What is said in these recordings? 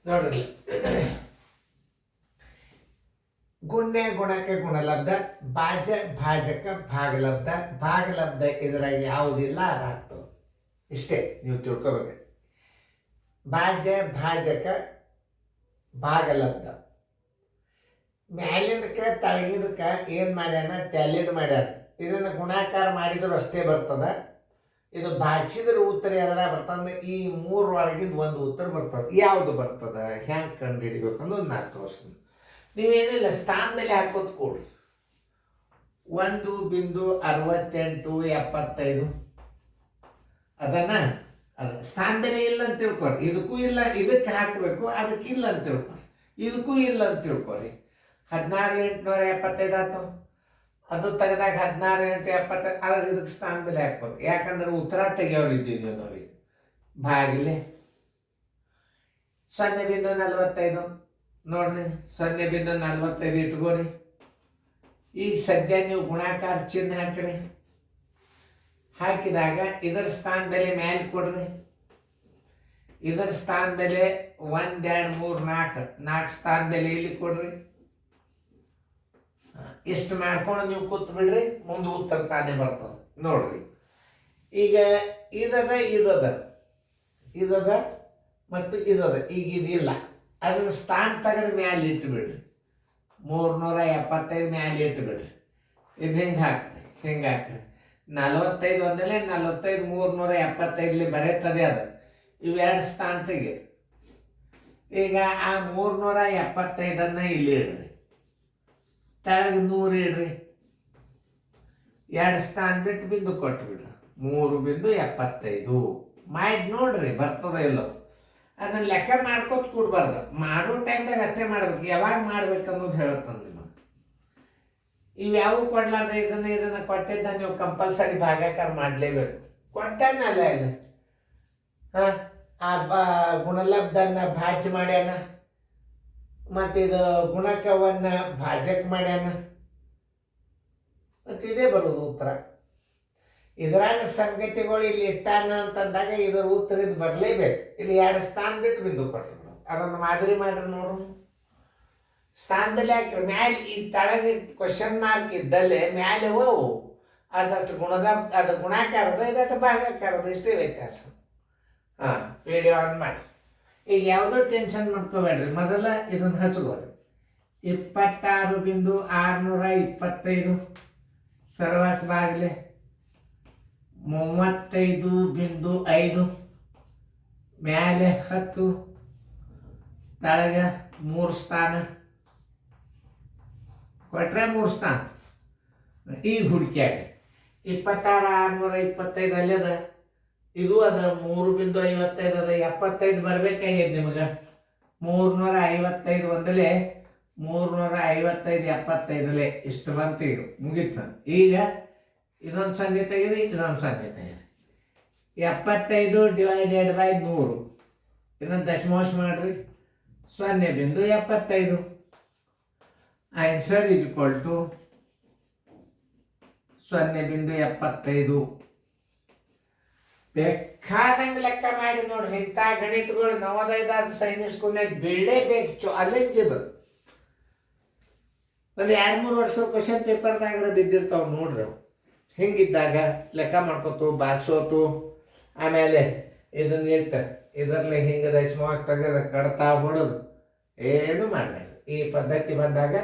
ನೋಡ್ರಿ ಗುಣ್ಯ ಗುಣಕ್ಕೆ ಗುಣಲಬ್ಧ, ಭಾಜ್ಯ ಭಾಜಕ ಭಾಗಲಬ್ಧ, ಭಾಗಲಬ್ಧ ಇದರಾಗ ಯಾವುದಿಲ್ಲ ಅದಾಗ್ತದೆ. ಇಷ್ಟೇ ನೀವು ತಿಳ್ಕೊಬೇಕು. ಭಾಜ್ಯ ಭಾಜಕ ಭಾಗಲಬ್ಧ ಮ್ಯಾಲಿಂದಕ್ಕೆ ತಳಗಿದಕ್ಕೆ ಏನು ಮಾಡ್ಯಾನ ಟ್ಯಾಲಿಡ್ ಮಾಡ್ಯಾನ. ಇದನ್ನು ಗುಣಾಕಾರ ಮಾಡಿದ್ರು ಅಷ್ಟೇ ಬರ್ತದ. ಇದು ಭಾಗಿಸಿದ್ರೆ ಉತ್ತರ ಯಾವ್ದಾರ ಬರ್ತಂದ್ರೆ ಈ ಮೂರೊಳಗಿಂದ ಒಂದು ಉತ್ತರ ಬರ್ತದೆ. ಯಾವುದು ಬರ್ತದ ಹೆಂಗೆ ಕಂಡು ಹಿಡಿಬೇಕು ಅನ್ನೋದು ನಾನು ತೋರಿಸ್ತೀನಿ. ನೀವೇನಿಲ್ಲ ಸ್ಥಾನದಲ್ಲಿ ಹಾಕೋದು ಕೊಡ್ರಿ. 1.6875 ಅದನ್ನ ಸ್ಥಾನದಲ್ಲಿ ಇಲ್ಲ ಅಂತ ತಿಳ್ಕೊರಿ. ಇದಕ್ಕೂ ಇಲ್ಲ, ಇದಕ್ಕೆ ಹಾಕಬೇಕು, ಅದಕ್ಕೆ ಇಲ್ಲ ಅಂತ ತಿಳ್ಕೊರಿ. ಇದಕ್ಕೂ ಇಲ್ಲ ಅಂತ ತಿಳ್ಕೊರಿ. 16,875 ಆಯ್ತು. ಅದು ತೆಗೆದಾಗ 16,875 ಆದ್ರೆ ಇದಕ್ಕೆ ಸ್ಥಾನದಲ್ಲಿ ಹಾಕ್ಬೇಕು. ಯಾಕಂದ್ರೆ ಉತ್ತರ ತೆಗಿಯೋರು ಇದ್ದೀವಿ ನಾವೀಗ. ಭಾಗಿಲೆ 0.45 ನೋಡ್ರಿ, 0.45 ಇಟ್ಕೋರಿ. ಈಗ ಸದ್ಯ ನೀವು ಗುಣಾಕಾರ ಚಿಹ್ನೆ ಹಾಕ್ರಿ. ಹಾಕಿದಾಗ ಇದರ ಸ್ಥಾನ ಬೆಲೆ ಮ್ಯಾಲೆ ಕೊಡ್ರಿ. ಇದರ ಸ್ಥಾನ ಬೆಲೆ 1 2 3 4 ಸ್ಥಾನ ಬೆಲೆ ಇಲ್ಲಿ ಕೊಡ್ರಿ. ಇಷ್ಟು ಮಾಡ್ಕೊಂಡು ನೀವು ಕೂತ್ ಬಿಡ್ರಿ, ಮುಂದೆ ಉತ್ತರ ತಾನೇ ಬರ್ತದೆ. ನೋಡ್ರಿ ಈಗ ಇದದ ಮತ್ತು ಇದದ. ಈಗ ಇದಿಲ್ಲ, ಅದನ್ನ ಸ್ಥಾನ ತೆಗೆದು ಮ್ಯಾಲೆ ಇಟ್ಟು ಬಿಡ್ರಿ. 375 ಮ್ಯಾಲೆ ಇಟ್ಟು ಬಿಡ್ರಿ. ಇದು ಹಿಂಗೆ ಹಾಕ್ರಿ, ಹಿಂಗೆ ಹಾಕ್ರಿ. 45 ಒಂದಲೇ 45 375 ಬರೀತದೆ ಅದು. ಇವೆರಡು ಸ್ಥಾನ ತೆಗೀರಿ. ಈಗ ಆ 375 ಇಲ್ಲಿ ಇಡ್ರಿ, ತೆಳಗೆ 100 ಇಡ್ರಿ. 2 ಸ್ಥಾನ ಬಿಟ್ಟು ಬಿಂದು ಕೊಟ್ಬಿಡ್ರಿ. 3.75 ಮಾಡಿ ನೋಡ್ರಿ ಬರ್ತದ ಇಲ್ಲೋ. ಅದನ್ನ ಲೆಕ್ಕ ಮಾಡ್ಕೋತ ಕೂಡಬಾರ್ದು. ಮಾಡೋ ಟೈಮ್ದಾಗ ಅಷ್ಟೇ ಮಾಡ್ಬೇಕು. ಯಾವಾಗ ಮಾಡ್ಬೇಕು ಅನ್ನೋದು ಹೇಳುತ್ತಂದು ನಿಮಗೆ. ಇವ್ಯಾವು ಕೊಡ್ಲಾರ್ದ ಇದನ್ನ ಕೊಟ್ಟಿದ್ದ ನೀವು ಕಂಪಲ್ಸರಿ ಭಾಗಾಕಾರ ಮಾಡಲೇಬೇಕು. ಕೊಟ್ಟಾನಲ್ಲ ಇದು. ಆ ಗುಣಲಬ್ಧನ್ನ ಭಾಜ್ಯ ಮಾಡ್ಯಾನ, ಮತ್ತಿದು ಗುಣಕವನ್ನ ಭಾಜಕ ಮಾಡ್ಯಾನ. ಮತ್ತು ಇದೇ ಬರೋದು ಉತ್ತರ. ಇದರಾಗ ಸಂಗತಿಗಳು ಇಲ್ಲಿ ಇಟ್ಟಾನ ಅಂತಂದಾಗ ಇದರ ಉತ್ತರ ಇದು ಬರಲೇಬೇಕು. ಇಲ್ಲಿ 2 ಸ್ಥಾನ ಬಿಟ್ಟು ಬಿಂದು ಕೊಟ್ಟರು. ಅದನ್ನು ಮಾದರಿ ಮಾಡ್ರಿ ನೋಡ್ರಿ. ಸ್ಥಾನದಲ್ಲಿ ಹಾಕ್ರಿ. ಮ್ಯಾಲೆ ಈ ತಳಗೆ ಕ್ವಶನ್ ಮಾರ್ಕ್ ಇದ್ದಲ್ಲಿ ಮ್ಯಾಲೆ ಹೋವು ಅದಷ್ಟು ಅದು ಗುಣಾಕಾರದ, ಇದಷ್ಟು ಭಾಗಾಕಾರದ. ಇಷ್ಟೇ ವ್ಯತ್ಯಾಸ. ವಿಡಿಯೋ ಆನ್ ಮಾಡಿ. ಈಗ ಯಾವುದೋ ಟೆನ್ಷನ್ ಮಾಡ್ಕೋಬೇಡ್ರಿ. ಮೊದಲ ಇದನ್ನು ಹಚ್ಕೋರಿ. 26.625 ಸರ್ವಾಸ ಬಾಗಿಲೆ 35.5 ಮ್ಯಾಲೆ 10 ತಳಗ 3 ಸ್ಥಾನ ಕೊಟ್ರೆ 3 ಸ್ಥಾನ. ಈಗ ಹುಡುಕ್ಯಾಡಿ 26,625 ಅಲ್ಲಿ ಅದ. ಇದು ಅದ 3.55 ಅದ. 75 ಬರ್ಬೇಕಾಗ್ಯದ ನಿಮಗೆ. 355 ಒಂದಲೇ 355 75 ಇಷ್ಟು ಬಂತು. ಈಗ ಮುಗೀತು. ಈಗ ಇದೊಂದು 0 ತೆಗೀರಿ, ಇದೊಂದು 0 ತೆಗೀರಿ. 75 ಡಿವೈಡೆಡ್ ಬೈ 100 ಇದನ್ನು ದಶಮಾಂಶ ಮಾಡ್ರಿ. 0.75 ಆನ್ಸರ್ ಈಸ್ ಈಕ್ವಲ್ ಟು 0.75. ಬೇಕಾದಂಗೆ ಲೆಕ್ಕ ಮಾಡಿ ನೋಡ್ರಿ. ಇಂಥ ಗಣಿತಗಳು ನವೋದಯದ ಸೈನಿಕ್ ಸ್ಕೂಲ್ನಾಗ ಬೀಳಲೇಬೇಕು. ಚಾಲೆಂಜಬಲ್. ಒಂದು 2-3 ವರ್ಷ ಕ್ವಶನ್ ಪೇಪರ್ದಾಗ ಬಿದ್ದಿರ್ತಾವೆ ನೋಡ್ರಿ. ಹಿಂಗಿದ್ದಾಗ ಲೆಕ್ಕ ಮಾಡ್ಕೊತು ಬಾಗ್ಸೋತು. ಆಮೇಲೆ ಇದನ್ನ ಇಟ್ಟು ಇದರಲ್ಲಿ ಹಿಂಗೆ ದಶಮಾಂಶ ತೆಗೆದು ಕಡ್ತಾ ಹೊಡೋದು ಏನು ಮಾಡಬೇಡ. ಈ ಪದ್ಧತಿ ಬಂದಾಗ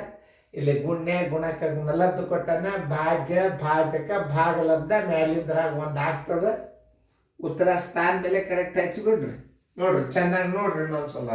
ಇಲ್ಲಿ ಗುಣ್ಯ ಗುಣಕ ಗುಣಲಬ್ಧ ಕೊಟ್ಟನ, ಭಾಜ್ಯ ಭಾಜಕ ಭಾಗಲಬ್ಧ ಮ್ಯಾಲಿಂದ್ರಾಗ ಒಂದು ಆಗ್ತದೆ. ಉತ್ತರ ಸ್ಥಾನ ಬೆಲೆ ಕರೆಕ್ಟ್ ಹಚ್ಚಿಬಿಡ್ರಿ. ನೋಡ್ರಿ ಚೆನ್ನಾಗಿ ನೋಡ್ರಿ ಇನ್ನೊಂದ್ಸಲ.